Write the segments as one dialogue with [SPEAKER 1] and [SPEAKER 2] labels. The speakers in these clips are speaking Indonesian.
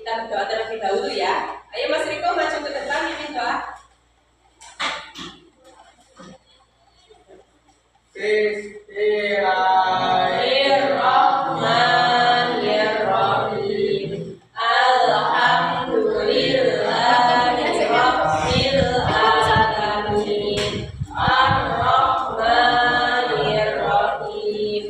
[SPEAKER 1] Kita berdoa terlebih dahulu ya. Ayo Mas Riko maju ke depan, pimpin doa. Bismillahirrahmanirrahim. Alhamdulillahirabbil alamin. Ar-Rahmanirrahim.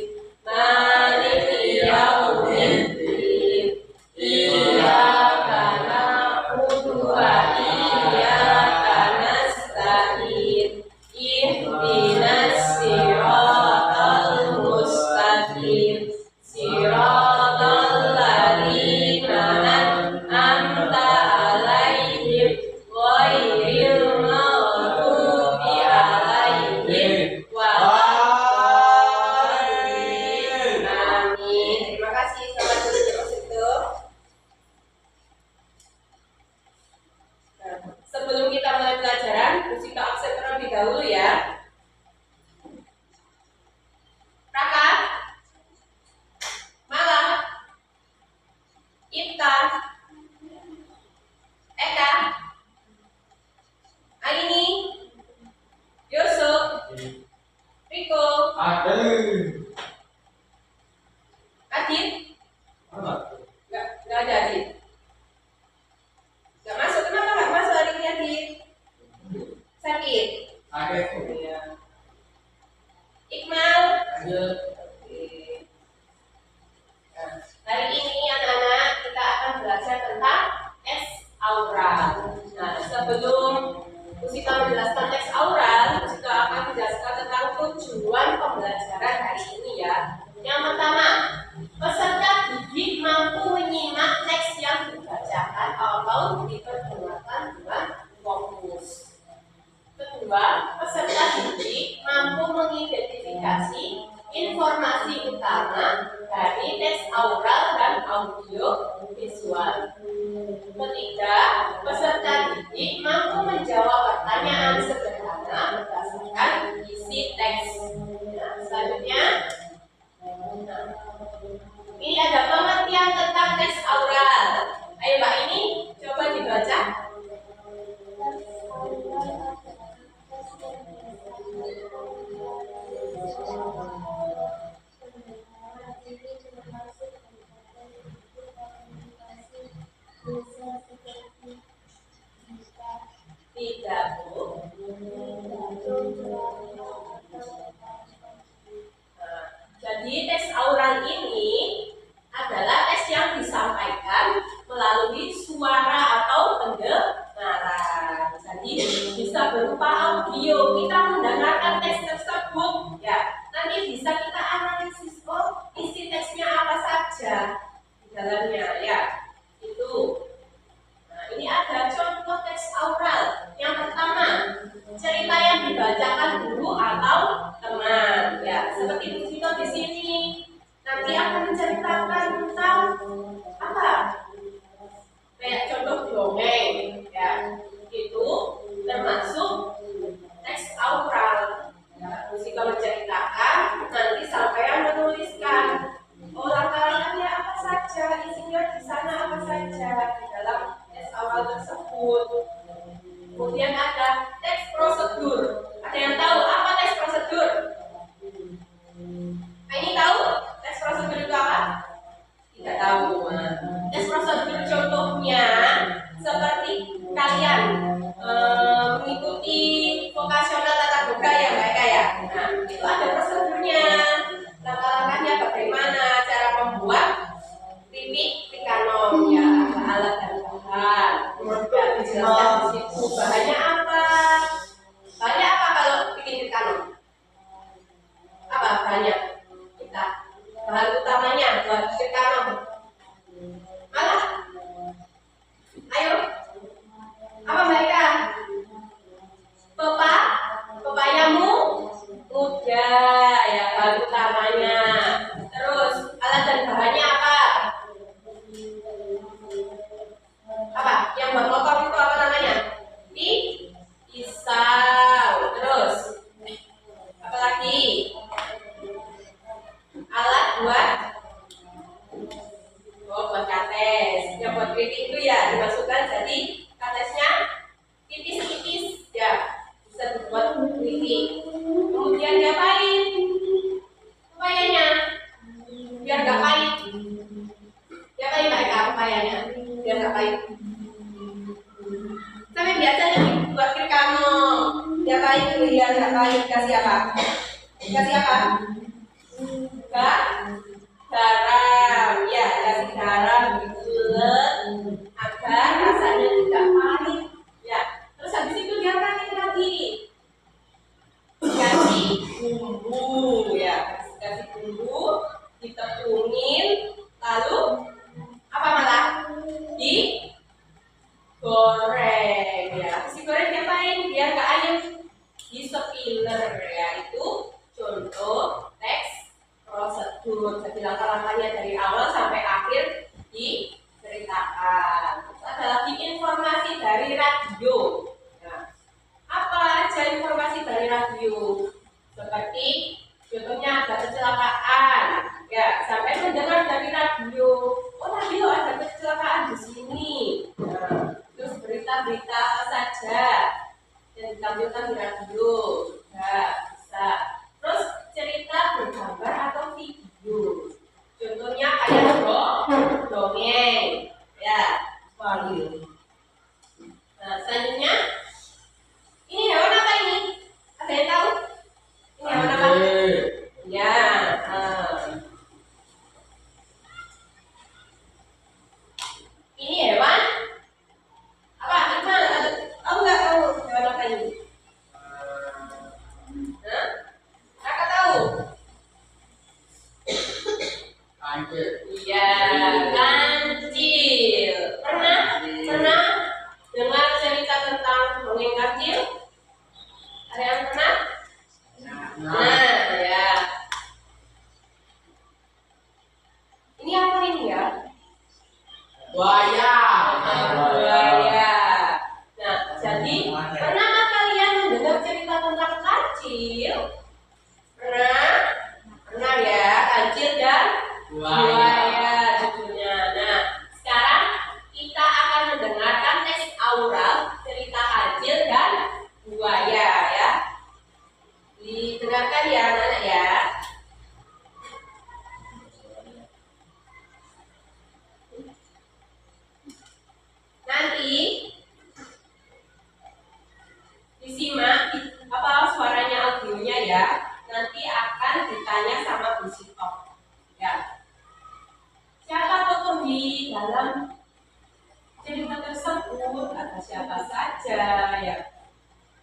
[SPEAKER 1] Maliki yaumiddin. Iyyaka na'budu wa iyyaka nasta'in. Ihdinas siratal mustaqim. Siratal ladzina an'amta 'alaihim ghairil maghdubi 'alaihim waladdallin. Amin. Terima kasih sobat guru di situ. Sebelum kita mulai pelajaran, musika absen terlebih dahulu ya. Raka, Mala, Ipta, Eka, Aini, Yusuf, Riko, Adit. Nggak ada Adit. Nggak masuk. Kenapa nggak masuk hari ini Adit? Sakit. Iya. Iqmal. Oke. Nah, hari ini anak-anak kita akan belajar tentang teks aural. Nah, sebelum Musika menjelaskan teks aural, Musika akan menjelaskan tentang tujuan pembelajaran hari ini ya. Yang pertama, peserta didik mampu menyimak teks yang dibacakan atau diperdengarkan dengan fokus. Kedua, peserta didik mampu mengidentifikasi informasi utama dari teks aural dan audio visual. Ketiga, peserta didik mampu menjawab pertanyaan sederhana berdasarkan isi teks. Nah, selanjutnya, ini ada pengertian tentang teks aural. Ayo Mbak, ini coba dibaca. Tidak, Bu. Jadi teks aural ini adalah teks yang disampaikan melalui suara atau pendengaran. Jadi bisa berupa audio, kita mendengarkan teks tersebut ya. Nanti bisa kita analisis, oh isi teksnya apa saja di dalamnya ya. Itu. Nah, ini ada contoh teks aural. Yang pertama, cerita yang dibacakan guru atau teman ya. Seperti Musiko di sini nanti akan menceritakan tentang apa? Kayak contoh dongeng ya. Itu termasuk teks aural. Ya, Musiko menceritakan, nanti sampean menuliskan. Oh, langkah-langkahnya apa saja, isinya di sana apa saja di dalam teks aural tersebut. Kemudian ada teks prosedur. Ada yang tahu apa teks prosedur? Ini tahu teks prosedur itu apa? Tidak tahu. Teks prosedur contohnya seperti kalian mengikuti vokasional tatap muka ya mereka ya. Nah, itu ada prosedurnya. Langkah-langkahnya bagaimana, cara membuat trikanom ya, alat dan bahan. Kemudian dijelaskan di situ bahannya apa. Bahannya apa kalau bikin trikanom? Apa bahannya? Kita bahan utamanya buat trikanom. Malah, ayo, apa keripik itu ya dimasukkan jadi katesnya tipis-tipis ya, bisa dibuat keripik. Kemudian diapain pepayanya biar gak pahit? Diapain Kak pepayanya biar gak pahit? Tapi biasanya dibuat kiri kamu diapain biar gak pahit? Kasih apa? Kasih apa? Garam ya, kasih garam begitu agar rasanya tidak pahit ya. Terus habis itu diapain lagi? Kasih bumbu ya, kasih bumbu, ditepungin, lalu apa malah digoreng ya. Habis digoreng diapain? Biar gak ayam, di spiller ya. Itu contoh teks prosedur, jadi langkah-langkahnya dari awal sampai akhir diceritakan. Terus ada lagi informasi dari radio. Nah, apa aja informasi dari radio? Seperti contohnya ada kecelakaan, ya sampai mendengar dari radio. Oh radio ada kecelakaan di sini. Nah, terus berita-berita apa saja yang ditampilkan di radio, ya bisa. Terus cerita bergambar atau video. Contohnya kayak dongeng, ya, value. Nah, selanjutnya ini hewan apa ini? Ada yang tahu? Ini hewan apa? Ya. Ini hewan apa? Iqbal, tahu nggak tahu hewan apa ini? Hah? Kakak tahu?
[SPEAKER 2] Kancil.
[SPEAKER 1] Iya, kancil. Pernah dengar cerita tentang dongeng kancil? Ada yang pernah? Nah, ya. Ini apa ini ya?
[SPEAKER 2] Buaya.
[SPEAKER 1] Buaya. Nah, jadi pernahkah kalian mendengar cerita tentang kancil? Pernah ya, kancil dan buaya judulnya. Nah, sekarang kita akan mendengarkan teks aural cerita kancil dan buaya ya. Didengarkan ya anak-anak ya. Nanti disimak apa suaranya audionya ya. Nanti akan ditanya sama Bu Sitok. Ya. Siapa tokoh di dalam cerita tersebut? Ada siapa saja ya.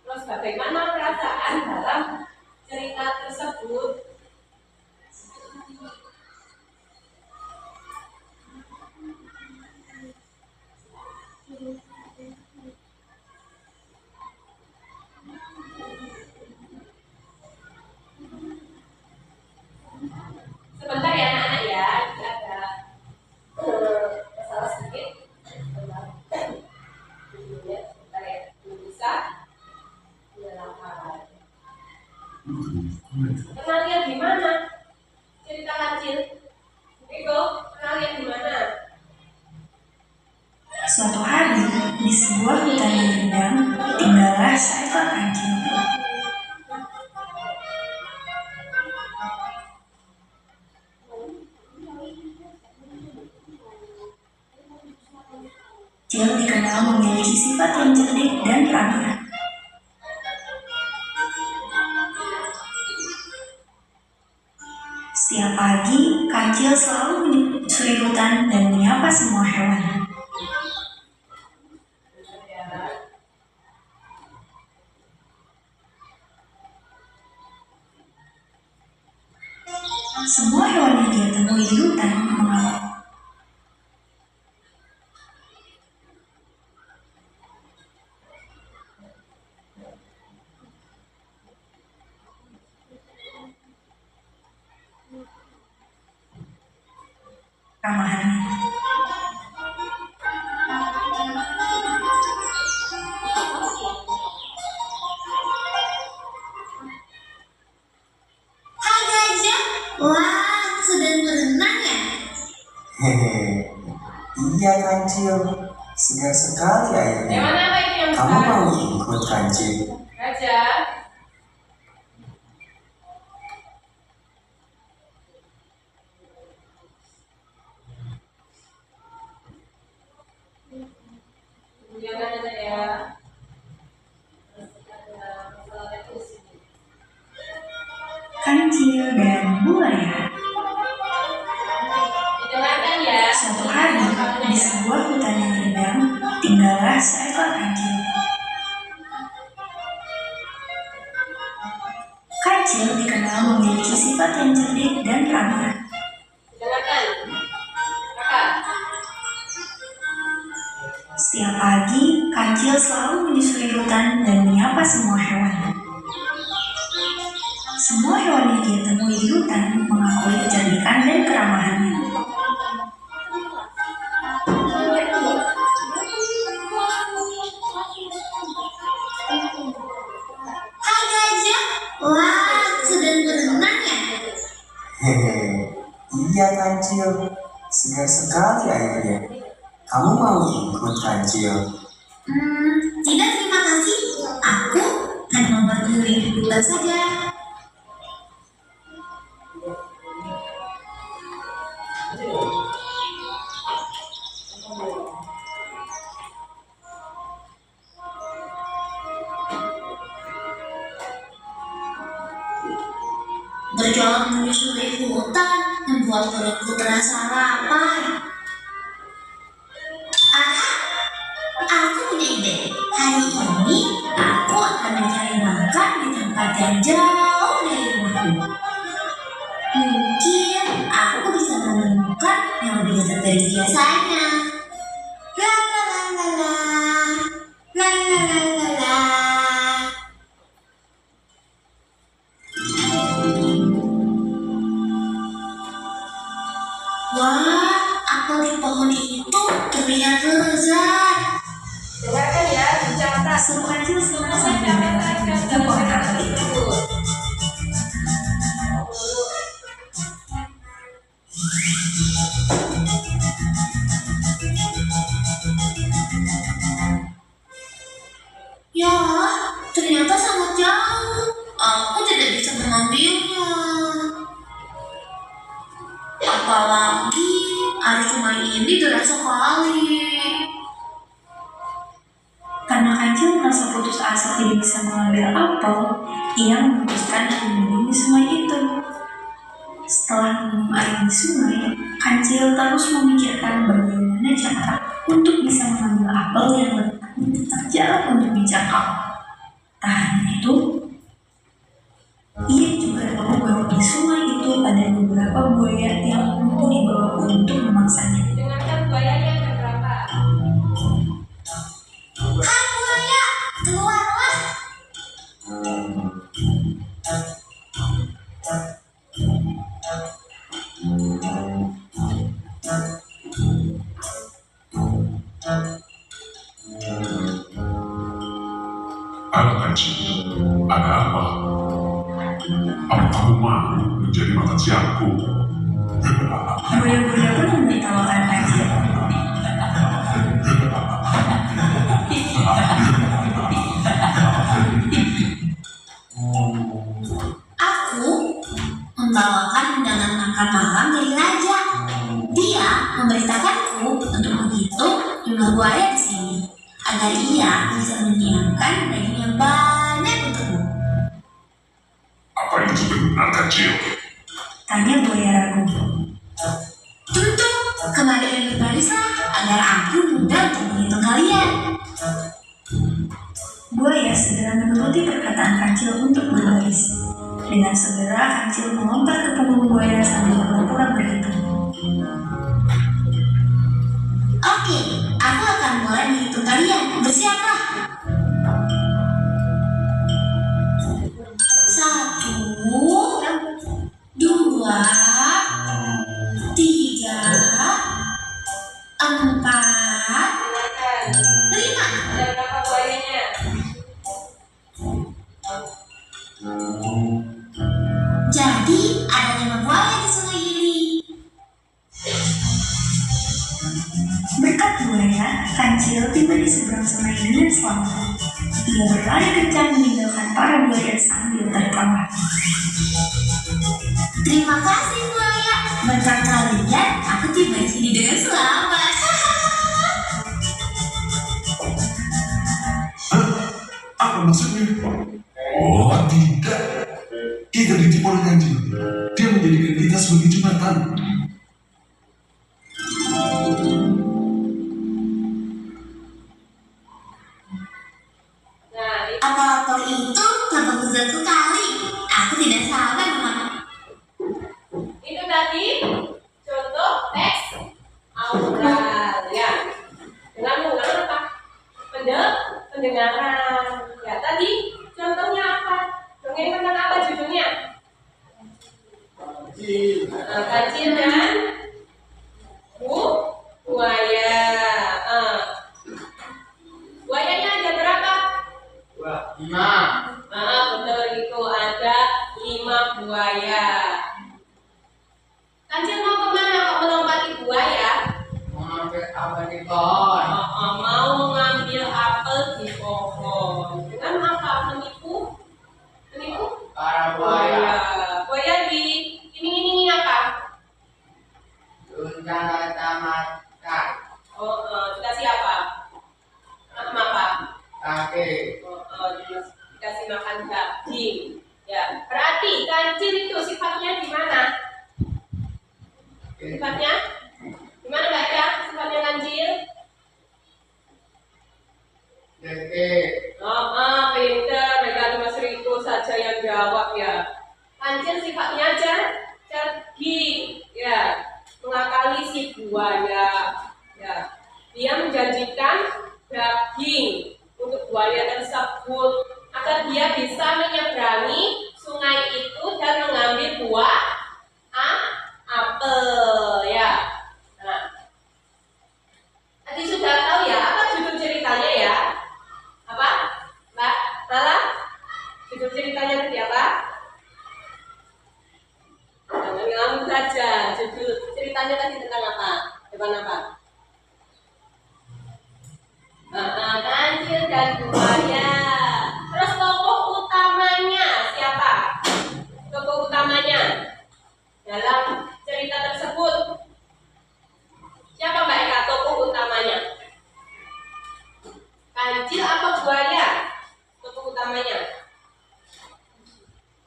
[SPEAKER 1] Terus bagaimana perasaan dalam cerita tersebut? Sebentar ya anak-anak ya, ini ada masalah sedikit. Sebentar ya, belum bisa menyalakan. Pernah lihat di mana cerita kancil? Eko, pernah lihat di mana?
[SPEAKER 3] Suatu hari, di sebuah hutan yang rindang, tinggallah seekor kancil. Kancil dikenal memiliki sifat yang cerdik dan ramah. Setiap pagi, kancil selalu menyusuri hutan dan menyapa semua hewan. Semua hewan yang dia temui di hutan mengaku. Ramahannya.
[SPEAKER 4] Hai gajah, wah sedang berenang ya?
[SPEAKER 2] Iya kancil.
[SPEAKER 4] kancil, segar sekali airnya.
[SPEAKER 1] Hewan apa ini yang
[SPEAKER 4] Kamu
[SPEAKER 1] besar?
[SPEAKER 4] mau ikut kancil?
[SPEAKER 1] Gajah. Kemudian ada ya. Ada masalah teknis ini.
[SPEAKER 3] Kancil dan buaya.
[SPEAKER 1] Didengarkan ya.
[SPEAKER 3] Suatu hari, di sebuah hutan yang rindang, tinggallah seekor kancil. Kancil dikenal memiliki sifat yang cerdik dan ramah.
[SPEAKER 1] Didengarkan. Kakak.
[SPEAKER 3] Setiap pagi, kancil selalu menyusuri hutan dan menyapa semua hewan. Semua hewan yang dia temui di hutan mengakui kecerdikan dan keramahannya.
[SPEAKER 5] Hai gajah, wah sedang berenang ya?
[SPEAKER 4] Hehe, iya kancil, segar sekali airnya. Kamu mau ikut kancil?
[SPEAKER 5] Tidak terima kasih. Aku hanya mau berkeliling di hutan saja. Berjalan menyusuri hutan membuat perutku terasa lapar. Aku punya ide. Hari ini aku akan mencari makan di tempat yang jauh dari rumahku. Mungkin aku bisa menemukan yang lebih lezat dari biasanya. La la la la la. La la la la la. Wah, apel di pohon itu terlihat lezat.
[SPEAKER 1] Dengarkan ya, dicatat.
[SPEAKER 3] Seru kancil senang
[SPEAKER 1] Saya
[SPEAKER 3] sambil
[SPEAKER 1] catat
[SPEAKER 3] mendengarkan
[SPEAKER 1] aja,
[SPEAKER 3] pohon
[SPEAKER 1] catat
[SPEAKER 3] apel itu.
[SPEAKER 1] dulu.
[SPEAKER 5] Ya, ternyata sangat jauh. Aku tidak bisa mengambilnya. Apalagi air sungai ini deras sekali.
[SPEAKER 3] Karena kancil merasa putus asa tidak bisa mengambil apel, ia memutuskan untuk minum di sungai itu. Setelah minum air di sungai, kancil terus memikirkan bagaimana cara untuk bisa mengambil apel yang letaknya jarak untuk dijangkau. Tak hanya itu, ia juga tahu bahwa di sungai itu ada beberapa buaya yang menunggu di bawah untuk memangsanya.
[SPEAKER 1] Dengarkan buayanya ada berapa?
[SPEAKER 5] Hai buaya, keluarlah.
[SPEAKER 6] Halo kancil, ada apa? Apa kamu mau menjadi makan siangku?
[SPEAKER 3] Buaya-buaya pun menertawakan kancil.
[SPEAKER 5] Aku membawakan undangan makan malam dari raja. Dia memberitakanku untuk menghitung jumlah buaya di sini agar ia bisa menyiapkan daging yang banyak untukmu.
[SPEAKER 6] Apa itu benar kancil?
[SPEAKER 3] Tanya buaya ragu.
[SPEAKER 5] Tentu, kembali dan berbarislah agar aku mudah untuk menghitung kalian.
[SPEAKER 3] Buaya segera menuruti perkataan kancil untuk berbaris. Dengan segera kancil melompat ke punggung buaya sambil berpura berhitung.
[SPEAKER 5] Oke, aku akan mulai menghitung kalian. Bersiaplah. 1, 2, 3, 4,
[SPEAKER 1] Dengarkan.
[SPEAKER 5] 5.
[SPEAKER 1] Ada berapa buayanya?
[SPEAKER 5] Jadi ada 5 buaya di sungai ini.
[SPEAKER 3] Berkat buaya, Kancil tiba di seberang sungai dengan selamat. Ia berlari kencang meninggalkan para buaya sambil tertawa.
[SPEAKER 5] Terima kasih buaya, berkat kalian aku tiba di sini dengan selamat.
[SPEAKER 6] Apa maksudnya? Oh, tidak. Kita ditipu oleh kancil. Dia menjadikan kita sebagai jembatan.
[SPEAKER 1] Nah,
[SPEAKER 5] Apel itu terbagus sekali. Aku tidak sabar teman.
[SPEAKER 1] itu tadi contoh teks aural ya. Dengan menggunakan apa? Pendengaran. Ya, tadi contohnya apa? Dongeng tentang apa judulnya? Kancil dan buaya. Buayanya ada berapa?
[SPEAKER 2] 5.
[SPEAKER 1] Betul itu ada 5 buaya. Kancil mau kemana? Kok melompati buaya?
[SPEAKER 2] Mengambil apa di pohon?
[SPEAKER 1] Mau mengambil apel di pohon. Dengan apa? Menipu?
[SPEAKER 2] Para buaya.
[SPEAKER 1] Buaya di iming-imingi apa?
[SPEAKER 2] Tunda mata.
[SPEAKER 1] Dikasih apa? Makan apa?
[SPEAKER 2] Kaki.
[SPEAKER 1] Dikasih makan daging. Ya, berarti kancil itu sifatnya gimana? Sifatnya? Gimana baca sifatnya kancil?
[SPEAKER 2] Kaki.
[SPEAKER 1] Pinter. Mereka cuma Riko saja yang jawab ya. Kancil sifatnya cerdik, ya, mengakali si buaya, ya. Dia menjanjikan daging untuk buaya tersebut agar dia bisa menyeberangi sungai itu dan mengambil buah apel, ya. Nah, tadi sudah tahu ya apa judul ceritanya ya? Apa, Mbak Lala? Judul ceritanya tadi apa? Jangan ngelamun saja. Judul ceritanya tadi tentang apa? Depan apa? Kancil dan buaya. Terus tokoh utamanya siapa? Tokoh utamanya dalam cerita tersebut siapa Mbak Eka? Tokoh utamanya kancil apa buaya? Tokoh utamanya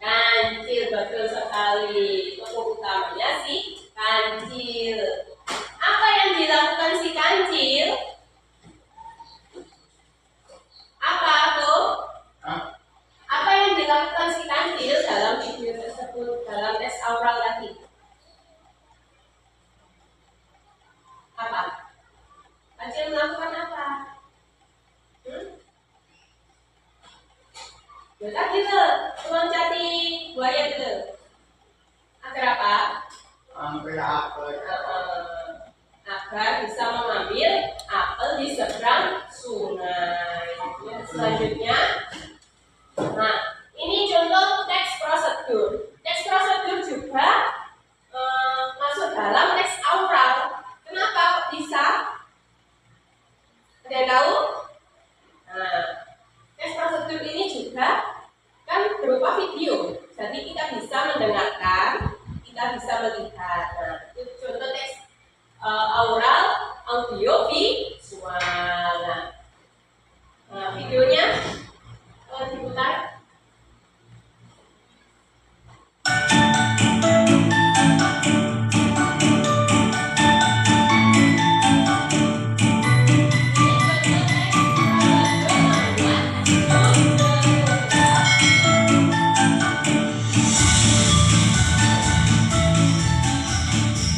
[SPEAKER 1] kancil, betul sekali. Tokoh utamanya si kancil. Apa yang dilakukan si kancil? Apa tuh? Apa yang dilakukan si kancil dalam video tersebut, dalam tes aural tadi? Apa? Kancil melakukan apa? Ya tadi tuh, meloncati buaya tuh. Agar apa?
[SPEAKER 2] Ambil apel.
[SPEAKER 1] Agar bisa mengambil apel di seberang sungai. Ya, selanjutnya, nah ini contoh teks prosedur. Teks prosedur juga masuk dalam teks aural. Kenapa kok bisa? Ada yang tahu? Nah, teks prosedur ini juga kan berupa video, jadi kita bisa mendengarkan, kita bisa melihat. Nah, itu contoh teks aural, audio, visual. Nah, videonya diputar.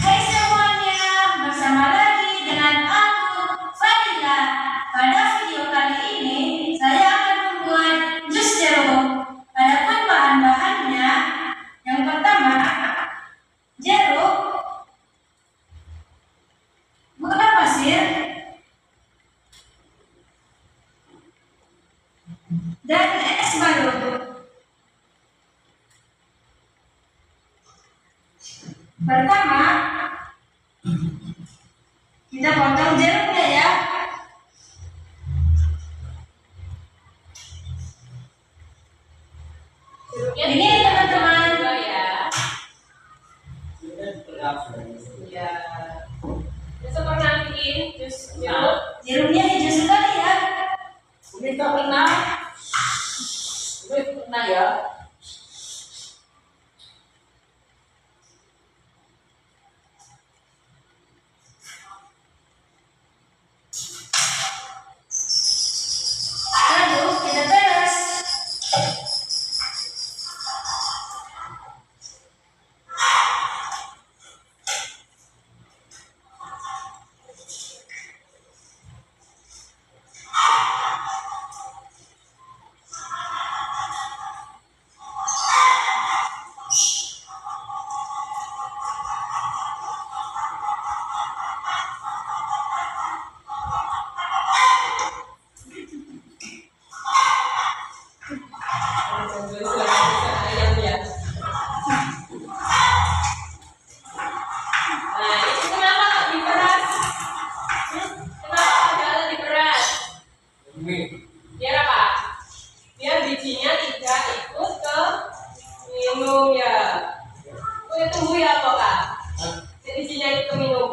[SPEAKER 5] Hai semuanya, bersama lagi dengan aku, Fadila. Pada video kali ini, saya akan membuat jus jeruk. Adapun bahan-bahannya, yang pertama, jeruk, gula pasir, dan es balok. Pertama, kita potong jeruknya ya.
[SPEAKER 1] kita pernah ya.
[SPEAKER 5] Lalu kita terus.
[SPEAKER 1] Ayam ya. Nah, itu kenapa kok diperas? Kenapa adalah diperas?
[SPEAKER 2] Ini.
[SPEAKER 1] Biar apa? Biar bijinya tidak ikut ke minum ya. Kok tunggu ya apa kak? Biar bijinya ikut ke minum.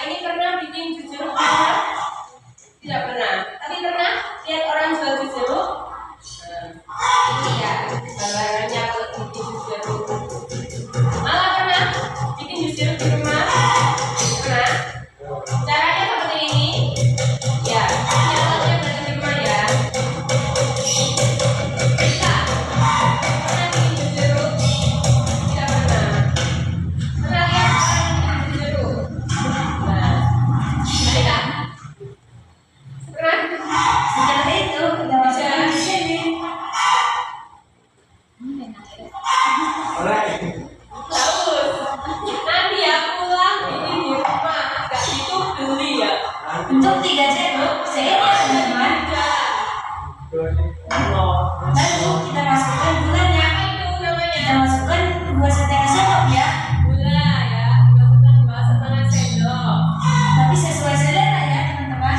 [SPEAKER 1] Ini pernah bikin jus jeruk pernah? Tidak pernah. Tapi pernah lihat orang jual jus jeruk? Ini ya gambarannya kalau bikin jus jeruk. Malah pernah bikin jus jeruk di rumah? Pernah? Caranya seperti ini. Ya, ini alatnya berada di rumah ya. Bisa. Pernah bikin jus jeruk? Tidak pernah. Pernah lihat orang bikin jus jeruk? Nah, ada nggak? Pernah?
[SPEAKER 5] Setelah itu kita masukkan di sini.
[SPEAKER 2] Alright.
[SPEAKER 1] Bagus. Nanti ya pulang bikin di rumah. Gak itu beli ya.
[SPEAKER 5] Untuk 3 jeruk, saya teman-teman. Lalu kita masukkan gulanya.
[SPEAKER 1] Apa itu namanya?
[SPEAKER 5] Kita masukkan 2 setengah sendok ya.
[SPEAKER 1] Gula ya. Dimasukkan 2,5 sendok.
[SPEAKER 5] Tapi sesuai selera ya teman-teman.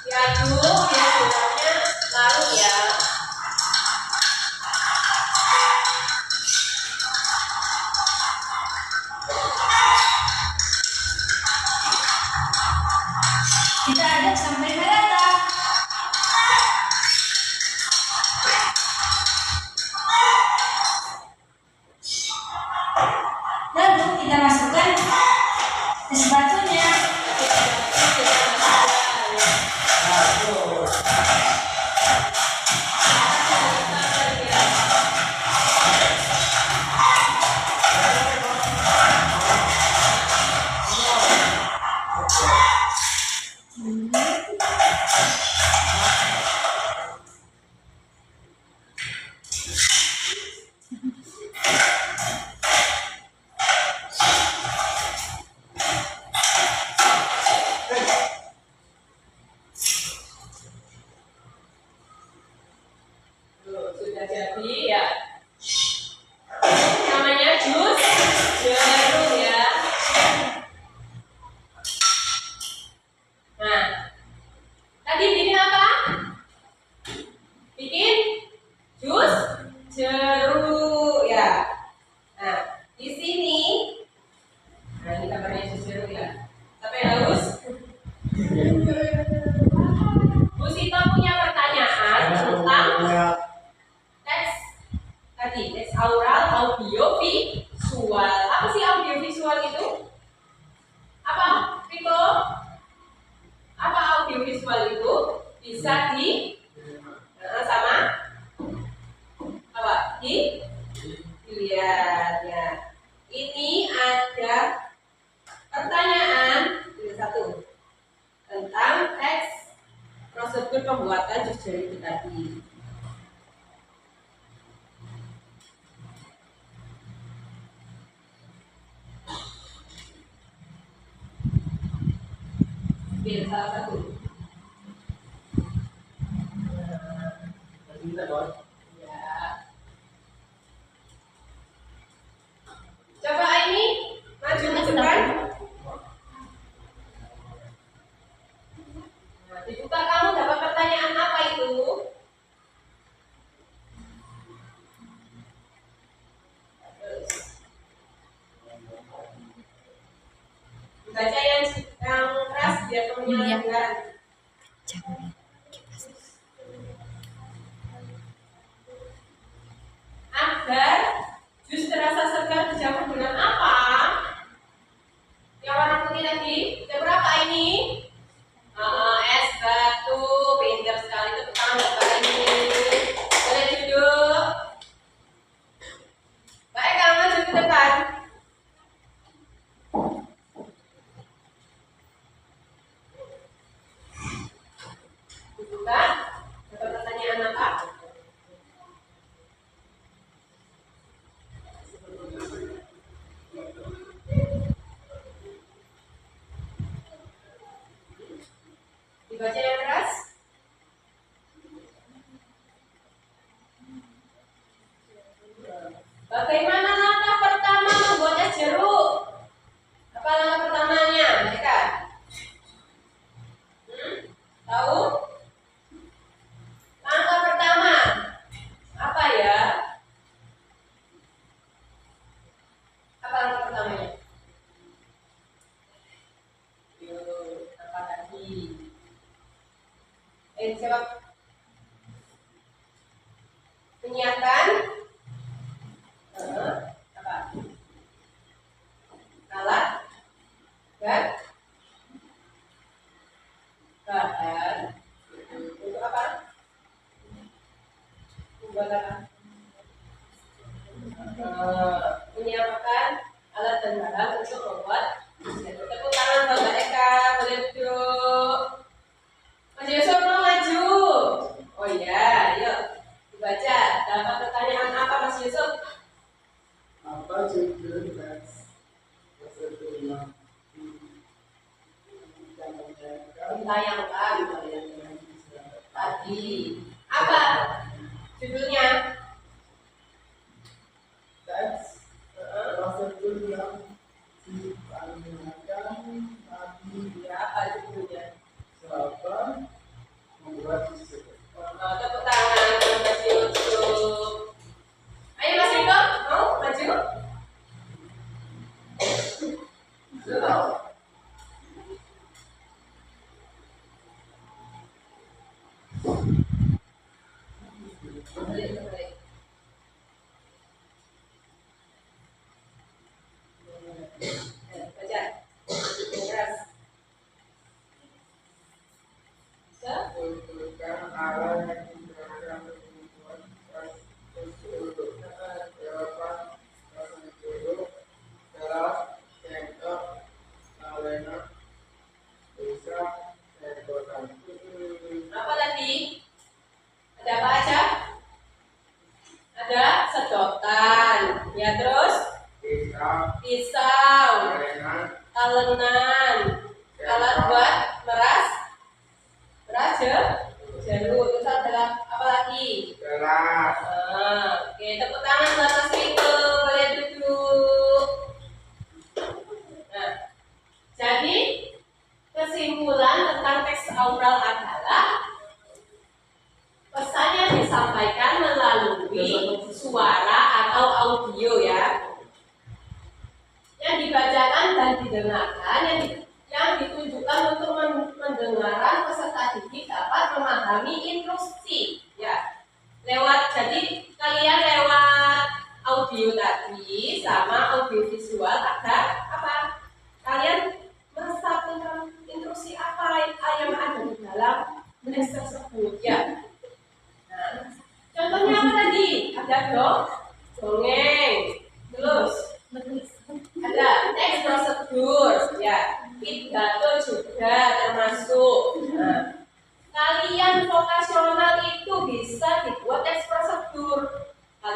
[SPEAKER 1] Diaduk ya gulanya larut ya.
[SPEAKER 5] Kita aduk sampai merata. Lalu kita masukkan es batunya.
[SPEAKER 1] Tuh, sudah jadi ya. Namanya jus jeruk ya. Nah, tadi bikin apa? Bikin jus jeruk ya. Nah, di sini, nah ini gambarnya jus jeruk ya. Sampai haus. Bu Sito punya pertanyaan tentang teks tadi, teks aural, audio, visual. Apa sih audio visual itu? Apa, Riko? Apa audio visual itu? Bisa sama apa? Dilihat ya. Ini ada pertanyaan satu tentang teks prosedur pembuatan jus jeruk itu tadi. Pilih salah satu. Ya. Coba ini maju ke depan. Nah, dibuka, kamu dapat pertanyaan apa itu? Baca yang keras biar temennya dengar. Agar jus terasa segar dicampur dengan apa? Yang warna putih tadi, yang berapa ini? Es batu, pintar sekali, tepuk tangan buat Mbak ini. Boleh duduk. Baik, kamu maju ke depan. Buka. Dapat pertanyaan apa? Dibaca yang keras. Bagaimana langkah pertama membuat es jeruk? Apa langkah pertamanya, mereka? Tahu? Langkah pertama apa ya? Apa langkah pertamanya? Yuk, apa tadi? Jawab. Menyiapkan apa? Alat dan bahan untuk apa? Buat apa? Menyiapkan alat dan bahan untuk membuat. Tepuk tangan buat Mbak Eka, boleh duduk. Mas Yusuf mau maju. Oh iya, yuk dibaca. Dapat pertanyaan apa Mas Yusuf?
[SPEAKER 2] Apa judul tes yang
[SPEAKER 1] Ditayangkan tadi. Apa judulnya?
[SPEAKER 2] tes prosedur yang ditanyakan tadi
[SPEAKER 1] Ya, apa judulnya?
[SPEAKER 2] siapa membuat jus.
[SPEAKER 1] Tepuk tangan buat Mas Yusuf. Ayo Mas Riko, mau maju? Balik. Baca. Keras. Bisa?
[SPEAKER 2] Tentukan arah yang digunakan untuk membuat jus jeruk. Jawaban rasa jeruk, keras, sendok, salena, bisa, sedotan.
[SPEAKER 1] Apa tadi? Ada apa aja? Ada sedotan. Ya, terus
[SPEAKER 2] Bisa,
[SPEAKER 1] pisau,
[SPEAKER 2] salena,
[SPEAKER 1] talenan, alat buat meras jeruk. Terus ada apa lagi?
[SPEAKER 2] gelas,
[SPEAKER 1] Oke, tepuk tangan buat Mas Riko, boleh duduk. Nah, jadi kesimpulan tentang teks aural adalah pesan yang disampaikan melalui suara atau audio ya, yang dibacakan dan didengarkan, yang ditunjukkan untuk mendengaran peserta didik dapat memahami instruksi ya. Jadi kalian lewat audio tadi sama audio visual agar apa? Kalian meresap tentang instruksi apa yang ada di dalam teks tersebut ya. Nah, contohnya apa tadi? Ada dongeng, terus ada teks prosedur ya, pidato juga termasuk. Nah, kalian fokus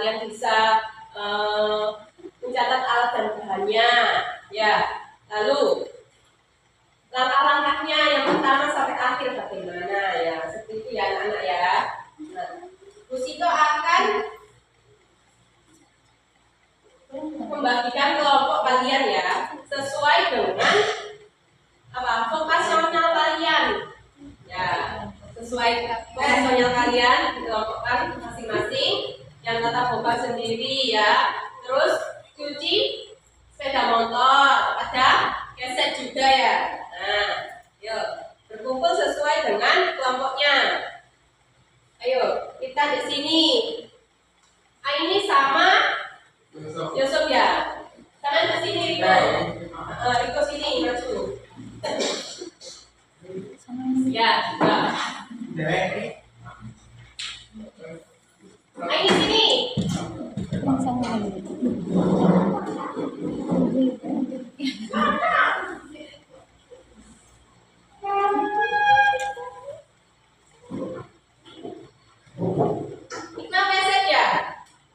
[SPEAKER 1] kalian bisa mencatat alat dan bahannya. Ya, lalu langkah-langkahnya yang pertama sampai akhir bagaimana ya, seperti itu ya anak-anak ya. Nah, Bu Sito akan membagikan kelompok kalian ya sesuai dengan vokasional kalian ya, sesuai vokasional kalian dikelompokkan masing-masing, yang kata Boba sendiri ya. Terus cuci sepeda motor, ada keset juga ya. Nah, yuk berkumpul sesuai dengan kelompoknya. Ayo kita di sini. Ini sama Yusuf ya. Kalian ke sini Riko. Riko sini maju. Ya, juga. Ini sini. Iqmal keset ya?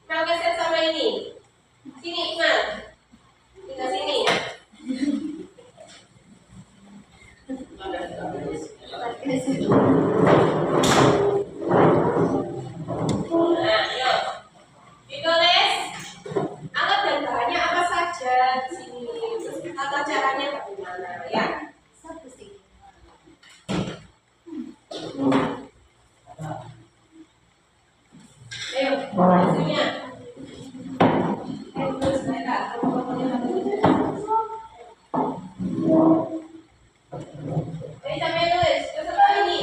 [SPEAKER 1] Iqmal keset sama ini. Sini Iqmal. Kita sini ya. Nah, yuk. Ditulis alat dan bahannya apa saja di sini. Terus tata caranya bagaimana ya? Ayo, hasilnya. Terus mereka. Ini sampai tulis. Terus apa ini?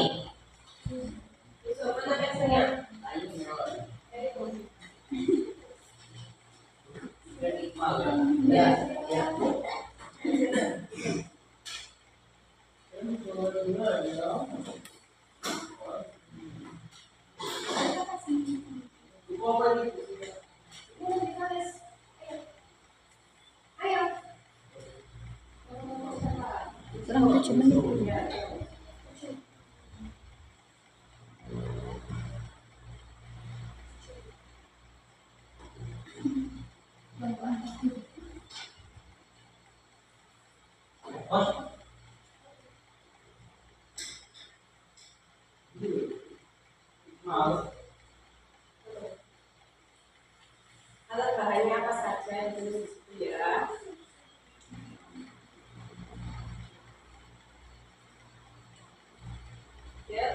[SPEAKER 1] Yusuf, mana pensilnya? Alat bahannya apa saja yang ditulis di situ ya. Ya.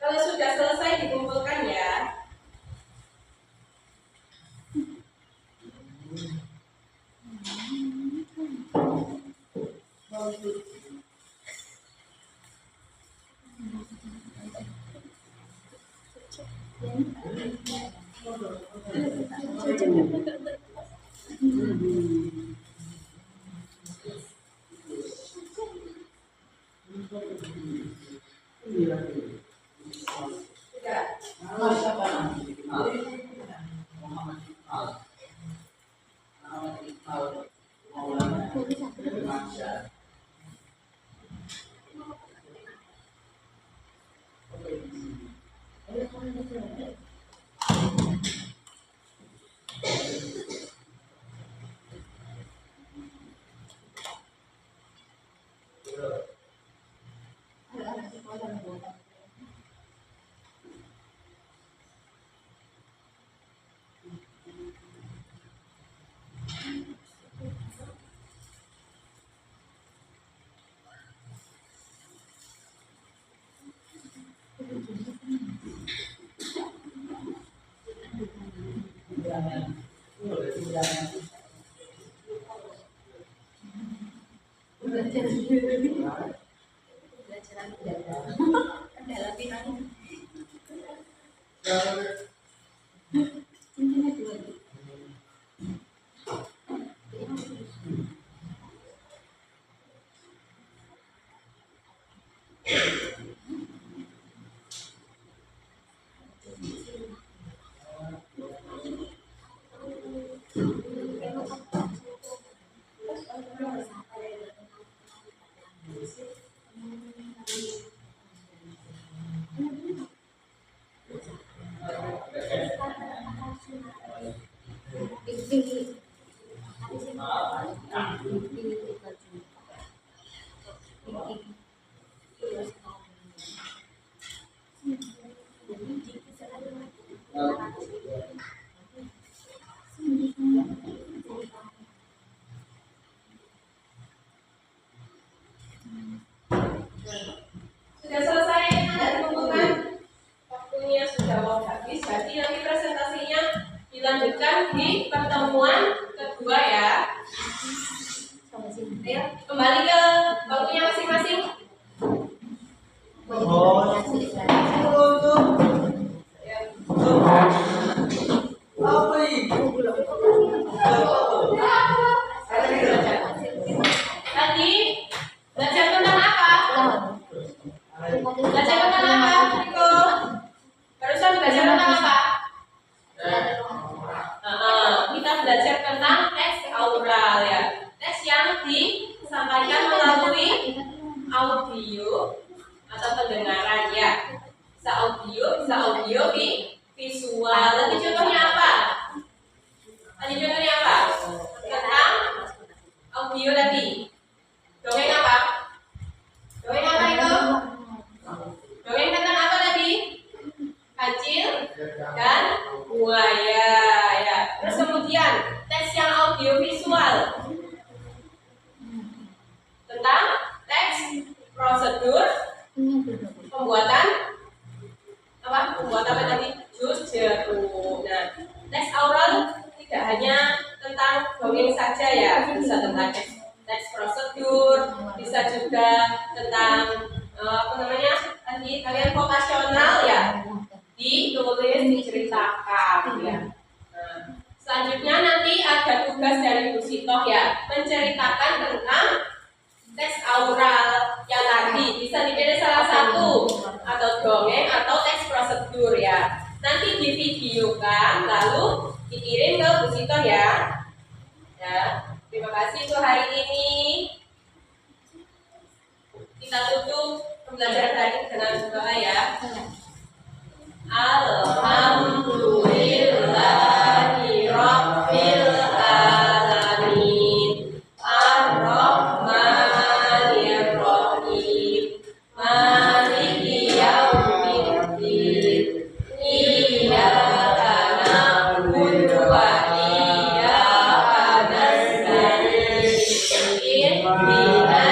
[SPEAKER 1] Kalau sudah selesai dikumpulkan ya. Sudah. Pembelajaran mendadak. Ada latihan. Intinya dua. Sudah selesai dari pembukaan, waktunya sudah mau habis. Jadi nanti presentasinya dilanjutkan di pertemuan kedua ya. Ayo kembali ke waktunya masing-masing. Tadi belajar tentang apa? Belajar tentang apa, Riko? Barusan belajar tentang apa? Kita belajar tentang teks aural ya. Teks yang disampaikan melalui audio atau pendengaran ya. Bisa audio, visual. Tadi contohnya apa? Tentang audio tadi. Dongeng apa? Dongeng apa itu? Dongeng tentang apa tadi? Kancil dan buaya ya. Terus kemudian teks yang audio visual tentang teks prosedur pembuatan apa tadi? Jus jeruk. Nah, teks aural tidak hanya tentang dongeng saja ya, bisa tentang teks prosedur, bisa juga tentang tadi kalian vokasional ya, ditulis, diceritakan ya. Nah, selanjutnya nanti ada tugas dari Bu Sitoh ya, menceritakan tentang teks aural yang tadi bisa dipilih salah satu atau dongeng atau teks prosedur ya. Nanti divideokan lalu dikirim ke Bu Sitoh ya. Ya, terima kasih untuk hari ini. Kita tutup pembelajaran hari ini dengan doa ya. Alhamdulillahi Rabbil Alamin Ar-Rahmanir Rahim Maliki Yaumiddin Iyyaka na'budu wa iyyaka nasta'in Ihdinas